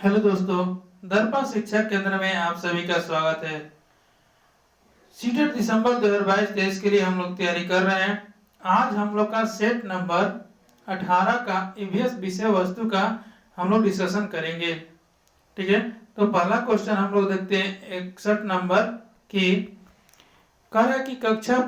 Hello दोस्तों, दर्पण शिक्षा केंद्र में आप सभी का स्वागत है। सीटेट दिसंबर 2022-23 के लिए हम लोग तैयारी कर रहे हैं। आज हम लोग का सेट नंबर 18 का ईवीएस विषय वस्तु का हम लोग डिस्कशन करेंगे। ठीक है, तो पहला क्वेश्चन हम लोग देखते हैं 61 नंबर की। कह रहा है कि कक्षा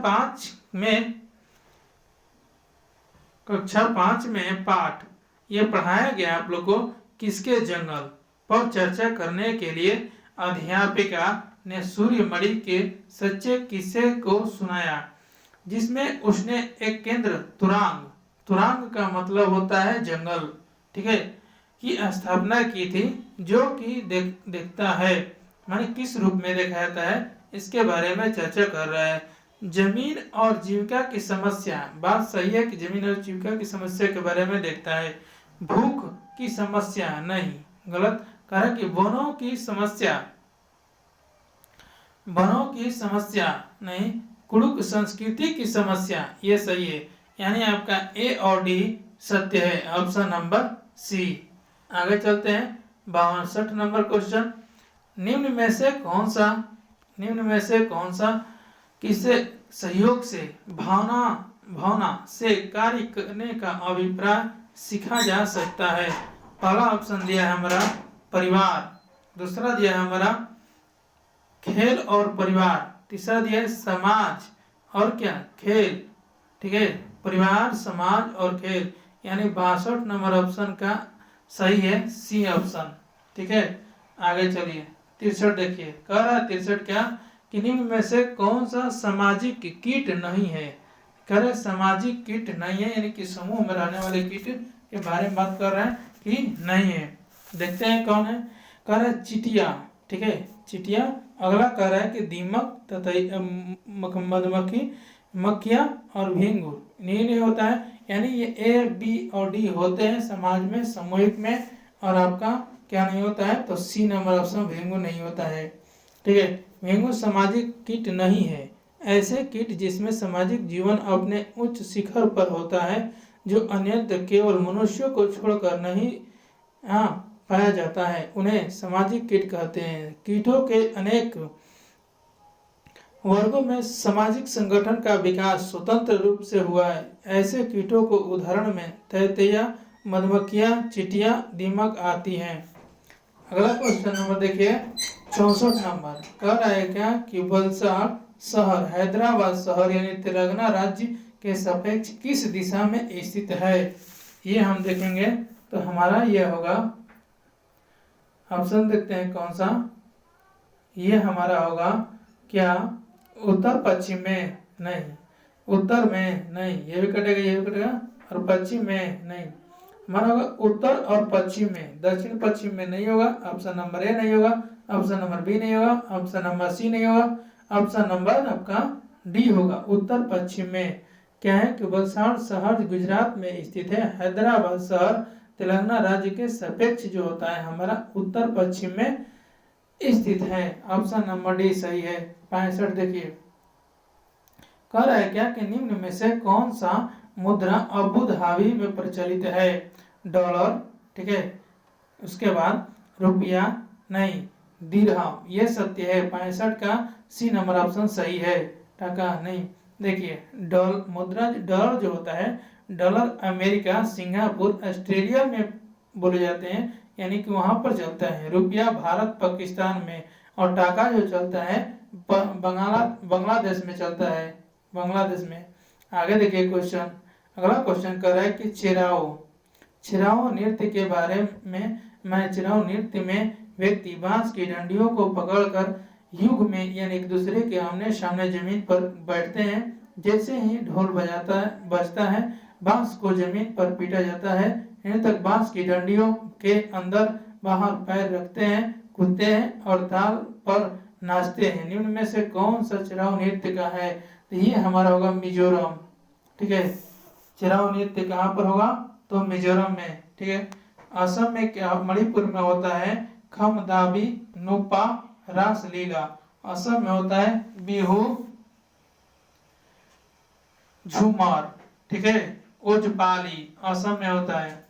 5 में पाठ ये पढ़ाया गया आप लोग को किसके जंगल पर चर्चा करने के लिए अध्यापिका ने सूर्यमणि के सच्चे किस्से को सुनाया, जिसमें उसने एक केंद्र तुरांग का मतलब होता है जंगल, ठीक है, की स्थापना की थी, जो कि देखता है माने किस रूप में देखा जाता है इसके बारे में चर्चा कर रहा है। जमीन और जीविका की समस्या, बात सही है कि जमीन और जीविका की समस्या के बारे में देखता है। भूख की समस्या नहीं, गलत। कारण कि वनों की समस्या नहीं, कुड़ुक संस्कृति की समस्या, ये सही है। यानी आपका ए और डी सत्य है, ऑप्शन नंबर सी। आगे चलते हैं 62 नंबर क्वेश्चन। निम्न में से कौन सा किसे सहयोग से भावना से कार्य करने का अभिप्राय सीखा जा सकता है। पहला ऑप्शन दिया है हमारा परिवार, दूसरा दिया है हमारा खेल और परिवार, तीसरा दिया है समाज और क्या खेल, ठीक है, परिवार समाज और खेल। यानी 62 नंबर ऑप्शन का सही है सी ऑप्शन, ठीक है। आगे चलिए 63 देखिए, कह रहा है 63 क्या कि निम्न में से कौन सा सामाजिक कीट नहीं है। कह रहे सामाजिक कीट नहीं है, यानी कि समूह में रहने वाले कीट के बारे में बात कर रहे हैं कि नहीं है। देखते हैं कौन है। कह रहा है चिटिया, ठीक है, चिटिया। अगला कह रहा है कि दीमक तथा मधुमक्खी, मक्खियाँ और भींगुर, नहीं होता है। यानी ये ए बी और डी होते हैं समाज में सामूहिक में, और आपका क्या नहीं होता है, तो सी नंबर ऑप्शन भींगुर नहीं होता है, ठीक है। भींगुर सामाजिक कीट नहीं है। ऐसे कीट जिसमें सामाजिक जीवन अपने उच्च शिखर पर होता है, जो अन्यत्र केवल मनुष्यों को छोड़कर नहीं पाया जाता है, उन्हें सामाजिक कीट कहते हैं। कीटों के अनेक वर्गों में सामाजिक संगठन का विकास स्वतंत्र रूप से हुआ है। ऐसे कीटों को उदाहरण में तैतैया, मधुमक्खियाँ, चिटिया, दीमक आती हैं। अगला क्वेश्चन नंबर देखिए 64 नंबर। कह रहा है क्या कि वलसाड शहर हैदराबाद शहर यानी तेलंगाना राज्य के सापेक्ष किस दिशा में स्थित है। ये हम देखेंगे तो हमारा यह होगा, ऑप्शन देखते हैं कौन सा। ये हमारा होगा क्या उत्तर पश्चिम में नहीं, उत्तर में नहीं, ये भी कटेगा ये भी कटेगा, और पश्चिम में नहीं, हमारा होगा उत्तर और पश्चिम में। दक्षिण पश्चिम में नहीं होगा, ऑप्शन नंबर ए नहीं होगा, ऑप्शन नंबर बी नहीं होगा, ऑप्शन नंबर सी नहीं होगा, ऑप्शन नंबर आपका डी होगा उत्तर पश्चिम में। क्या है कि वलसाड शहर गुजरात में स्थित है, हैदराबाद शहर तेलंगाना राज्य के सापेक्ष जो होता है हमारा उत्तर पश्चिम में स्थित है। ऑप्शन नंबर डी सही है। 65 देखिए, कह रहा है क्या कि निम्न में से कौन सा मुद्रा अबू धाबी में प्रचलित है। डॉलर, ठीक है, उसके बाद रुपया नहीं, दिरहम, ये सत्य है। 65 का सी नंबर ऑप्शन सही है, टका नहीं। देखिए मुद्रा डॉलर जो होता है, डॉलर अमेरिका, सिंगापुर, ऑस्ट्रेलिया में बोले जाते हैं, यानी कि वहां पर चलता है। रुपया भारत पाकिस्तान में, और टाका जो चलता है बांग्लादेश में चलता है, बांग्लादेश में। आगे देखिए क्वेश्चन, अगला क्वेश्चन कर रहा है कि छिराओ नृत्य के बारे में। छिराओ नृत्य में व्यक्ति बांस की डंडियों को पकड़कर युग में यानी एक दूसरे के आमने सामने जमीन पर बैठते हैं। जैसे ही ढोल बजता है बांस को जमीन पर पीटा जाता है। नृतक बांस की डंडियों के अंदर बाहर पैर रखते हैं, कूदते हैं और ताल पर नाचते हैं। निम्न में से कौन सा छिराओ नृत्य का है। तो ये हमारा होगा मिजोरम, ठीक है। छिराओ नृत्य कहाँ पर होगा, तो मिजोरम में, ठीक है। असम में क्या, मणिपुर में होता है खमदाबी नुपा रासलीला। असम में होता है बिहू झूमर, ठीक है, ओजपाली असम में होता है।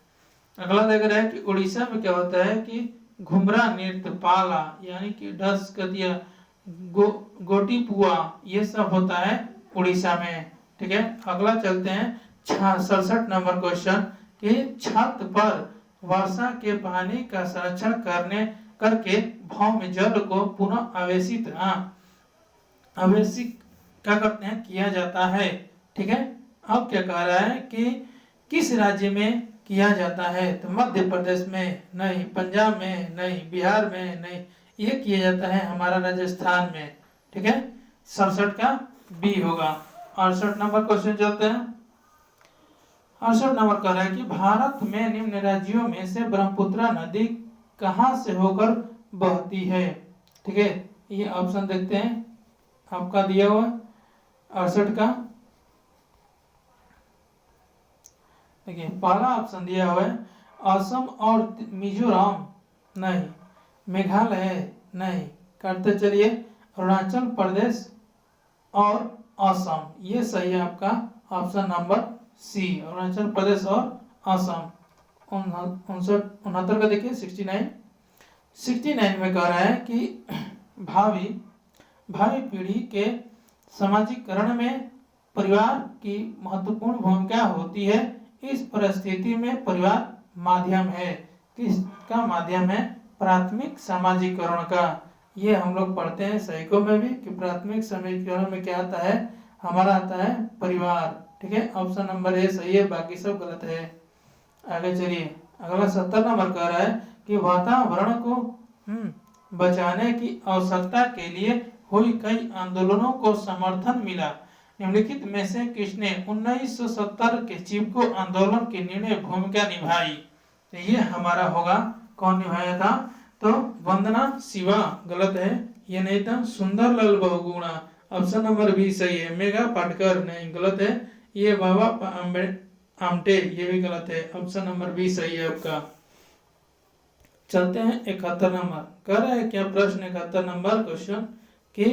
अगला देख रहे हैं कि उड़ीसा में क्या होता है कि घुमरा नृत्य, पाला यानी कि ढस कदिया, गोटी पुआ, ये सब होता है उड़ीसा में। ठीक है, अगला चलते हैं 67 नंबर क्वेश्चन कि छत पर वर्षा के पानी का संरक्षण करके भौम जल को पुनः आवेशित क्या करते हैं, किया जाता है। ठीक है, अब क्या कह रहा है कि किस राज्य में किया जाता है, तो मध्य प्रदेश में नहीं, पंजाब में नहीं, बिहार में नहीं, ये किया जाता है हमारा राजस्थान में। ठीक है, 67 का बी होगा। 68 नंबर क्वेश्चन चलते हैं। 68 नंबर कह रहा है कि भारत में निम्न राज्यों में से ब्रह्मपुत्र नदी कहां से होकर बहती है। ठीक है, ये ऑप्शन देखते हैं आपका दिया हुआ 68 का। देखिए पहला ऑप्शन दिया हुआ है असम और मिजोरम नहीं, मेघालय नहीं, करते चलिए अरुणाचल प्रदेश और असम, ये सही है आपका option number C, Arunachal Pradesh और असम। 69 का देखिए 69 में कह रहा है कि भावी पीढ़ी के समाजीकरण में परिवार की महत्वपूर्ण भूमिका होती है। इस परिस्थिति में परिवार माध्यम है, किसका माध्यम है, प्राथमिक समाजीकरण का। ये हम लोग पढ़ते हैं सैनिकों में भी कि प्राथमिक समाजीकरण में क्या आता है, हमारा आता है परिवार। ठीक है, ऑप्शन नंबर ए सही है, बाकी सब गलत है। आगे चलिए अगला 70 नंबर कह रहा है कि वातावरण को बचाने की आवश्यकता के लिए हुई कई आंदोलनों को समर्थन मिला, निम्नलिखित में से किसने 1970 के चिपको आंदोलन की निर्णय भूमिका निभाई। तो ये हमारा होगा कौन निभाया था, तो वंदना शिवा गलत है, ये नहीं था Sundarlal Bahuguna, option number B सही है। मेघा पाटकर नहीं, गलत है, ये बाबा आमटे, ये भी गलत है, ऑप्शन नंबर बी सही है आपका। चलते हैं 71 नंबर, कह रहा है क्या प्रश्न 71 नंबर क्वेश्चन कि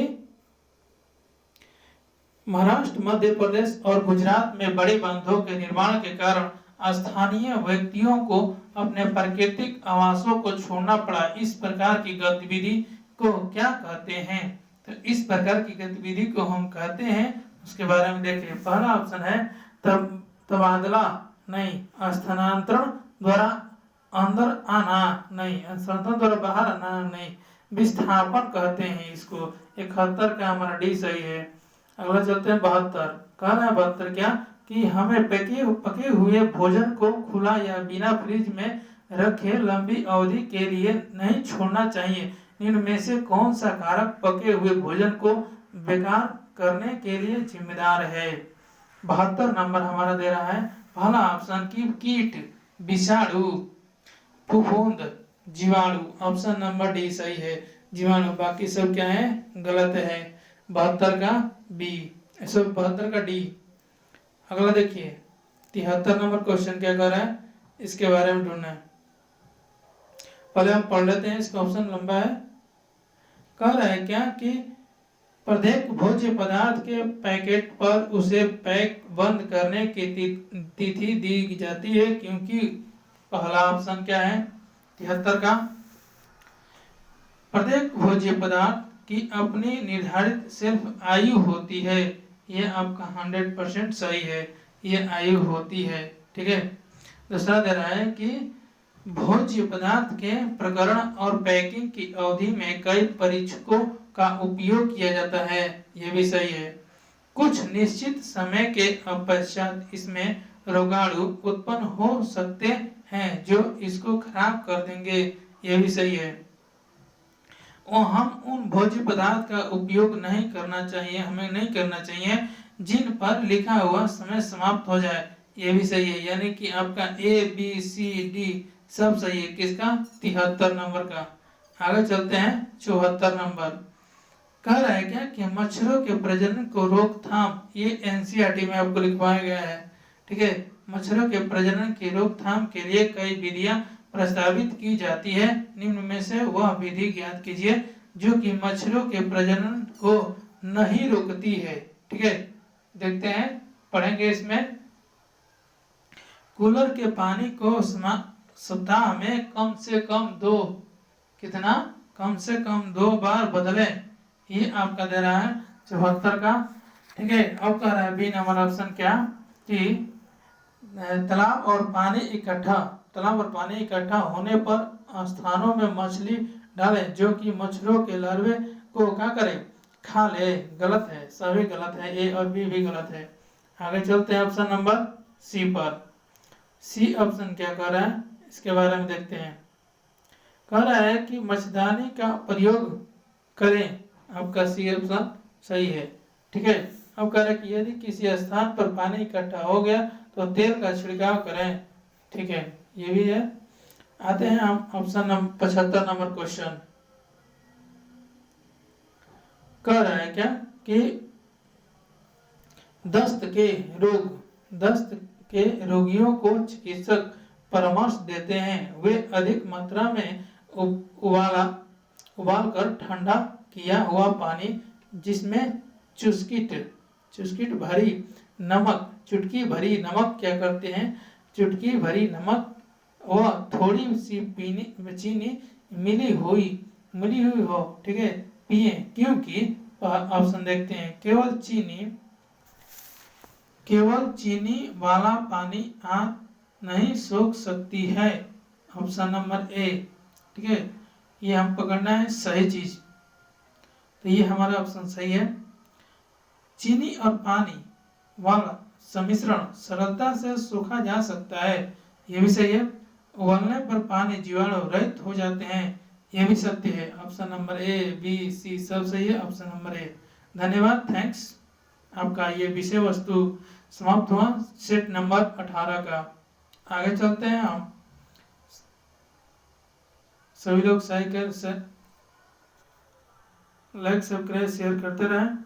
महाराष्ट्र, मध्य प्रदेश और गुजरात में बड़े बांधों के निर्माण के कारण स्थानीय व्यक्तियों को अपने प्राकृतिक आवासों को छोड़ना पड़ा। इस प्रकार की गतिविधि को क्या कहते हैं, तो इस प्रकार की गतिविधि को हम कहते हैं, उसके बारे में देखिए। पहला ऑप्शन है तबादला नहीं, स्थानांतरण द्वारा अंदर आना नहीं, स्थानांतरण द्वारा बाहर आना नहीं, विस्थापन कहते हैं इसको। 71 का हमारा डी सही है। अगला चलते हैं 72, कह रहा है 72 क्या कि हमें पके हुए भोजन को खुला या बिना फ्रिज में रखे लंबी अवधि के लिए नहीं छोड़ना चाहिए, इनमें से कौन सा कारक पके हुए भोजन को बेकार करने के लिए जिम्मेदार है। 72 नंबर हमारा दे रहा है पहला ऑप्शन की कीट, विषाणु, फफूंद, जीवाणु, ऑप्शन नंबर डी सही है, जीवाणु, बाकी सब क्या है, गलत है। 72 का बी, 72 का डी। अगला देखिए 73 नंबर क्वेश्चन क्या कर रहा है, इसके बारे में ढूंढना है, पहले हम पढ़ लेते हैं, इसका ऑप्शन लंबा है। कह रहा है क्या कि प्रत्येक भोज्य पदार्थ के पैकेट पर उसे पैक बंद करने की तिथि दी जाती है, क्योंकि पहला ऑप्शन क्या है 73 का, प्रत्येक भोज्य पदार्थ की अपनी निर्धारित सिर्फ आयु होती है, ये आपका 100% सही है, ये आयु होती है। ठीक है, दूसरा दे रहा है कि भोज्य पदार्थ के प्रकरण और पैकिंग की अवधि में कई परीक्षकों का उपयोग किया जाता है, ये भी सही है। कुछ निश्चित समय के पश्चात इसमें रोगाणु उत्पन्न हो सकते हैं जो इसको खराब कर देंगे, ये भी सही है। और हम उन भोज्य पदार्थ का उपयोग नहीं करना चाहिए, हमें नहीं करना चाहिए जिन पर लिखा हुआ समय समाप्त हो जाए, ये भी सही है। यानी कि आपका ए बी सी डी सब सही है, किसका 73 नंबर का। आगे चलते हैं 74 नंबर, कह रहा है क्या कि मच्छरों के प्रजनन को रोकथाम, ये एनसीईआरटी में आपको लिखवाया गया है। ठीक है, मच्छरों के प्रजनन की रोकथाम के लिए कई विधियां प्रस्तावित की जाती है, निम्न में से वह विधि ज्ञात कीजिए जो कि मच्छरों के प्रजनन को नहीं रोकती है। ठीक है, देखते हैं, पढ़ेंगे इसमें। कूलर के पानी को सप्ताह में कम से कम 2 कितना, कम से कम 2 बार बदले, ये आपका दे रहा है 74 का। ठीक है, अब कह रहा है बी नंबर ऑप्शन क्या कि तालाब और पानी इकट्ठा होने पर स्थानों में मछली डालें जो कि मच्छरों के लार्वे को क्या करे, खा ले। गलत है, सभी गलत है, ए और बी भी गलत है। आगे चलते हैं ऑप्शन नंबर सी पर। सी ऑप्शन क्या कह रहा है, इसके बारे में देखते हैं। कह रहा है कि मच्छरदानी का प्रयोग करें, आपका सी ऑप्शन सही है। ठीक है, अब कह रहा है कि यदि किसी स्थान पर पानी इकट्ठा हो गया तो तेल का छिड़काव करें। ठीक है, ये भी है। आते हैं हम ऑप्शन नंबर 75 नंबर क्वेश्चन। कह रहा है क्या कि दस्त के रोगियों को चिकित्सक परामर्श देते हैं वे अधिक मात्रा में उबाल कर ठंडा किया हुआ पानी जिसमें चुटकी भरी नमक क्या करते हैं, चुटकी भरी नमक व थोड़ी सी चीनी मिली हुई हो, ठीक है, पिए। क्योंकि ऑप्शन देखते हैं, केवल चीनी वाला पानी आंख नहीं सोख सकती है। ऑप्शन नंबर ए। ठीक है, ये हम पकड़ना है सही चीज, तो ये हमारा ऑप्शन सही है। चीनी और पानी वाला सम्मिश्रण सरलता से सोखा जा सकता है, ये भी सही है। उबलने पर पानी जीवाणु रहित हो जाते हैं, ये भी सत्य है। Option number A B C सब सही है, ऑप्शन नंबर ए। धन्यवाद, थैंक्स। आपका ये विषय वस्तु समाप्त हुआ सेट नंबर 18 का। आगे चलते हैं हम। सभी लोग लाइक सब्सक्राइब शेयर करते रहें।